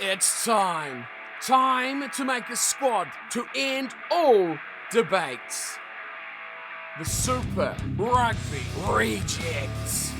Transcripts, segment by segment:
It's time. Time to make a squad to end all debates. The Super Rugby Reject.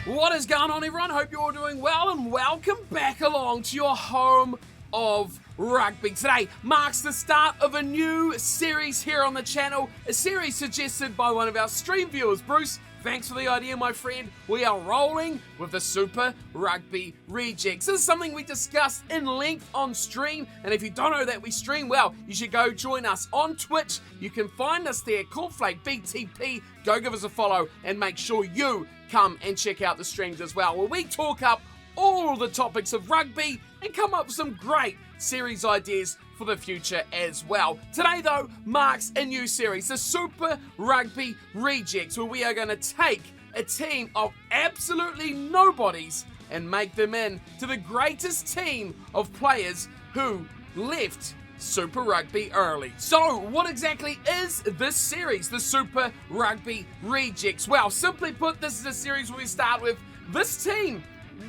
What is going on, everyone? Hope you're all doing well, and welcome back along to your home of rugby. Today marks the start of a new series here on the channel, a series suggested by one of our stream viewers. Bruce, thanks for the idea, my friend. We are rolling with the Super Rugby Rejects. This is something we discussed in length on stream, and if you don't know that we stream, well, you should go join us on Twitch. You can find us there, Cornflake BTP. Go give us a follow and make sure you come and check out the streams as well, where we talk up all the topics of rugby and come up with some great series ideas for the future as well. Today, though, marks a new series, the Super Rugby Rejects, where we are going to take a team of absolutely nobodies and make them into the greatest team of players who left Super Rugby early. So, what exactly is this series, the Super Rugby Rejects? Well, simply put, this is a series where we start with this team.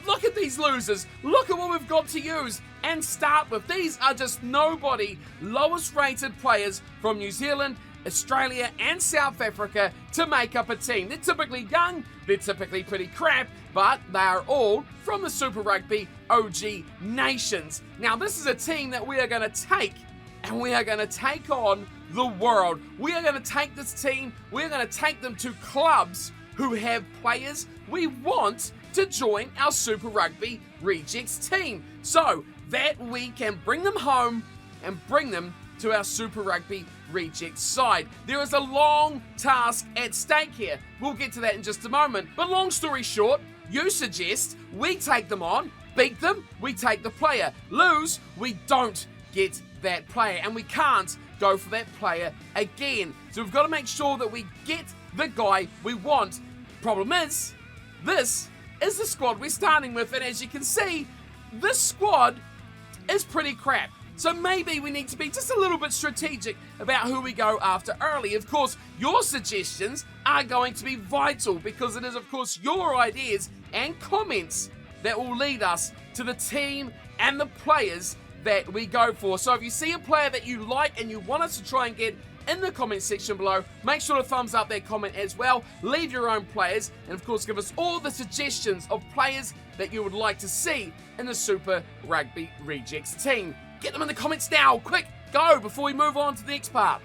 Look at these losers. Look at what we've got to use and start with. These are just nobody, lowest rated players from New Zealand, Australia and South Africa to make up a team. They're typically young, they're typically pretty crap, but they are all from the Super Rugby OG nations. Now, this is a team that we are going to take, and we are going to take on the world. We are going to take this team, we're going to take them to clubs who have players we want to join our Super Rugby Rejects team, so that we can bring them home and bring them to our Super Rugby Rejects side. There is a long task at stake here. We'll get to that in just a moment. But long story short, you suggest we take them on, beat them, we take the player. Lose, we don't get that player, and we can't go for that player again. So we've got to make sure that we get the guy we want. Problem is, this is the squad we're starting with, and as you can see, this squad is pretty crap. So maybe we need to be just a little bit strategic about who we go after early. Of course, your suggestions are going to be vital, because it is, of course, your ideas and comments that will lead us to the team and the players that we go for. So if you see a player that you like and you want us to try and get in the comment section below, make sure to thumbs up that comment as well. Leave your own players, and of course give us all the suggestions of players that you would like to see in the Super Rugby Rejects team. Get them in the comments now, quick, go, before we move on to the next part.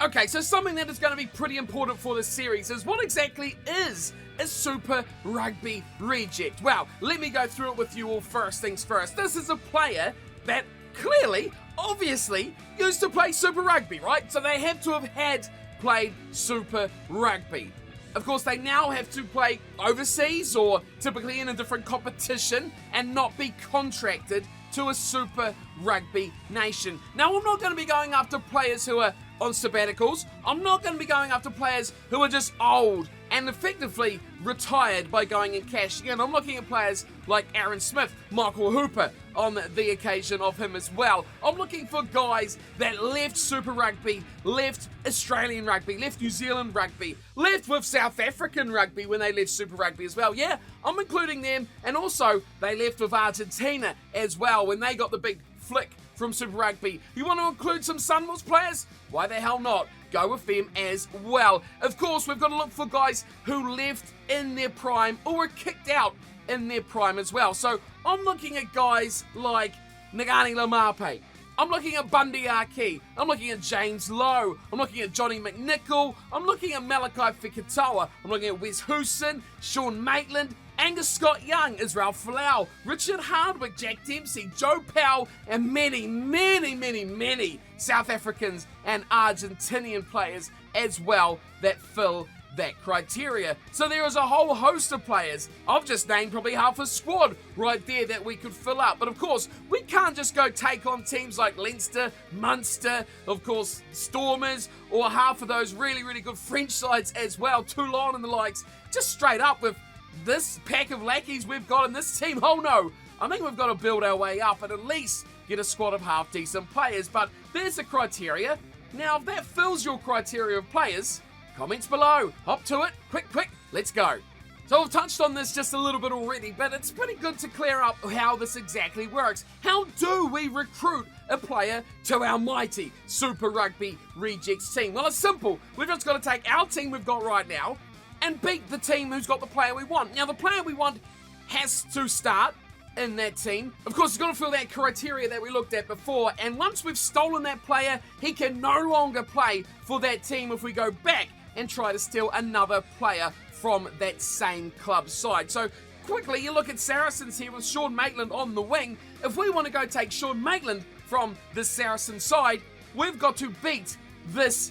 Okay, so something that is going to be pretty important for this series is what exactly is a Super Rugby Reject? Well, let me go through it with you all first things first. This is a player that clearly, obviously, used to play Super Rugby, right? So they have to have had played Super Rugby. Of course, they now have to play overseas or typically in a different competition and not be contracted to a Super Rugby nation. Now, I'm not going to be going after players who are on sabbaticals. I'm not going to be going after players who are just old and effectively retired by going in cash. Again, I'm looking at players like Aaron Smith, Michael Hooper on the occasion of him as well. I'm looking for guys that left Super Rugby, left Australian Rugby, left New Zealand Rugby, left with South African Rugby when they left Super Rugby as well. Yeah, I'm including them, and also they left with Argentina as well when they got the big flick from Super Rugby. You want to include some Sunwolves players? Why the hell not? Go with them as well. Of course, we've got to look for guys who left in their prime or were kicked out in their prime as well. So I'm looking at guys like Ngani Lamape. I'm looking at Bundy Aki. I'm looking at James Lowe. I'm looking at Johnny McNichol. I'm looking at Malachi Fekitoa. I'm looking at Wes Houston, Sean Maitland, Angus Scott Young, Israel Folau, Richard Hardwick, Jack Dempsey, Joe Powell, and many, many, many, many South Africans and Argentinian players as well that fill that criteria. So there is a whole host of players. I've just named probably half a squad right there that we could fill up. But of course, we can't just go take on teams like Leinster, Munster, of course, Stormers, or half of those really, really good French sides as well, Toulon and the likes. Just straight up with this pack of lackeys we've got in this team. Oh no, I think we've got to build our way up and at least get a squad of half-decent players. But there's the criteria. Now, if that fills your criteria of players, comments below. Hop to it. Quick, let's go. So I've touched on this just a little bit already, but it's pretty good to clear up how this exactly works. How do we recruit a player to our mighty Super Rugby Rejects team? Well, it's simple. We've just got to take our team we've got right now and beat the team who's got the player we want. Now, the player we want has to start in that team. Of course, he's got to fill that criteria that we looked at before, and once we've stolen that player, he can no longer play for that team if we go back and try to steal another player from that same club side. So quickly, you look at Saracens here with Sean Maitland on the wing. If we want to go take Sean Maitland from the Saracen side, we've got to beat this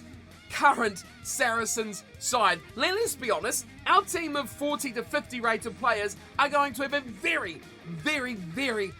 current Saracens side. Let's be honest, our team of 40 to 50 rated players are going to have a very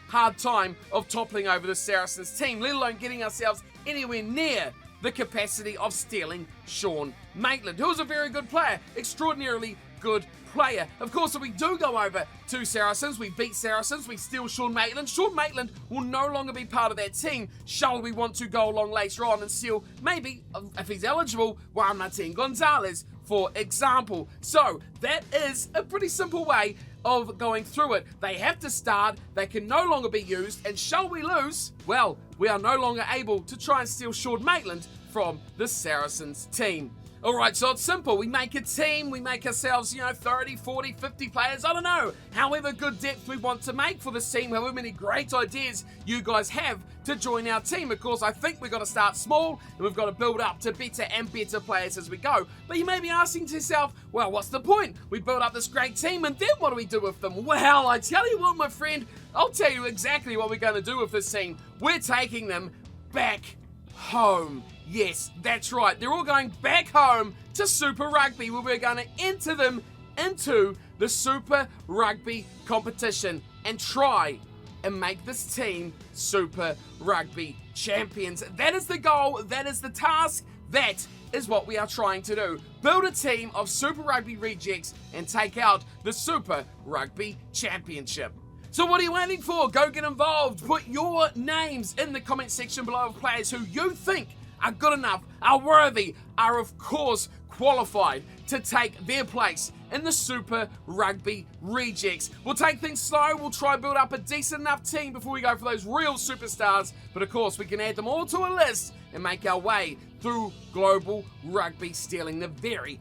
hard time of toppling over the Saracens team, let alone getting ourselves anywhere near the capacity of stealing Sean Maitland, who is a very good player, extraordinarily good player. Of course, if we do go over to Saracens, we beat Saracens, we steal Sean Maitland will no longer be part of that team. Shall we want to go along later on and steal, maybe, if he's eligible, Juan Martin Gonzalez, for example. So that is a pretty simple way of going through it. They have to start, they can no longer be used, and shall we lose, well, we are no longer able to try and steal Sean Maitland from the Saracens team. Alright, so it's simple. We make a team, we make ourselves, 30, 40, 50 players, I don't know. However good depth we want to make for this team, however many great ideas you guys have to join our team. Of course, I think we've got to start small and we've got to build up to better and better players as we go. But you may be asking to yourself, well, what's the point? We build up this great team and then what do we do with them? Well, I tell you what, my friend, I'll tell you exactly what we're going to do with this team. We're taking them back home. Yes, that's right. They're all going back home to Super Rugby, where we're going to enter them into the Super Rugby competition and try and make this team Super Rugby champions. That is the goal. That is the task. That is what we are trying to do. Build a team of Super Rugby Rejects and take out the Super Rugby Championship. So what are you waiting for? Go get involved. Put your names in the comment section below of players who you think are good enough, are worthy, are of course qualified to take their place in the Super Rugby Rejects. We'll take things slow, we'll try and build up a decent enough team before we go for those real superstars, but of course we can add them all to a list and make our way through global rugby, stealing the very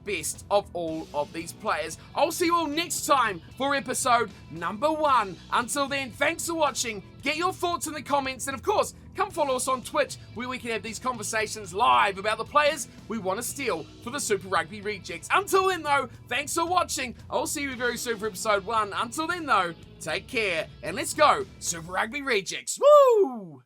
best of all of these players. I'll see you all next time for episode number 1. Until then, thanks for watching. Get your thoughts in the comments, and of course, come follow us on Twitch, where we can have these conversations live about the players we want to steal for the Super Rugby Rejects. Until then, though, thanks for watching. I'll see you very soon for episode 1. Until then, though, take care, and let's go, Super Rugby Rejects. Woo!